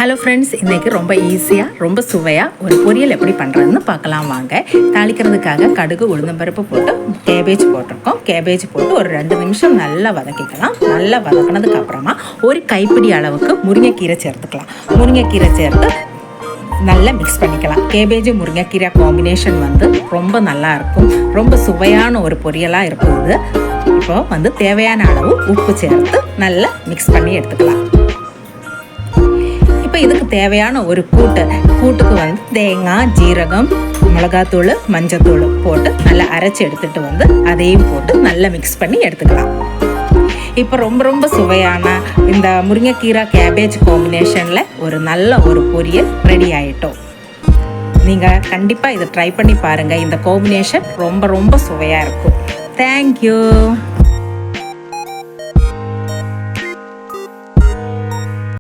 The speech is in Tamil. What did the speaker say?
ஹலோ ஃப்ரெண்ட்ஸ், இன்றைக்கி ரொம்ப ஈஸியாக ரொம்ப சுவையாக ஒரு பொரியல் எப்படி பண்ணுறதுன்னு பார்க்கலாம் வாங்க. தாளிக்கிறதுக்காக கடுகு உளுந்தம்பருப்பு போட்டு கேபேஜ் போட்டிருக்கோம். கேபேஜ் போட்டு ஒரு 2 நிமிஷம் நல்லா வதக்கிக்கலாம். நல்லா வதக்கினதுக்கு அப்புறமா ஒரு கைப்பிடி அளவுக்கு முருங்கைக்கீரை சேர்த்துக்கலாம். முருங்கைக்கீரை சேர்த்து நல்லா மிக்ஸ் பண்ணிக்கலாம். கேபேஜ் முருங்கைக்கீரை காம்பினேஷன் ரொம்ப நல்லாயிருக்கும். ரொம்ப சுவையான ஒரு பொரியலாக இருக்கும் இது. இப்போ தேவையான அளவு உப்பு சேர்த்து நல்லா மிக்ஸ் பண்ணி எடுத்துக்கலாம். இப்போ இதுக்கு தேவையான ஒரு கூட்டுக்கு தேங்காய், ஜீரகம், மிளகாத்தூள், மஞ்சத்தூள் போட்டு நல்லா அரைச்சி எடுத்துகிட்டு அதையும் போட்டு நல்லா மிக்ஸ் பண்ணி எடுத்துக்கலாம். இப்போ ரொம்ப சுவையான இந்த முருங்கைக்கீரை கேபேஜ் காம்பினேஷனில் ஒரு நல்ல ஒரு பொரியல் ரெடி ஆகிட்டோம். நீங்கள் கண்டிப்பாக இதை ட்ரை பண்ணி பாருங்கள். இந்த காம்பினேஷன் ரொம்ப சுவையாக இருக்கும். தேங்க்யூ.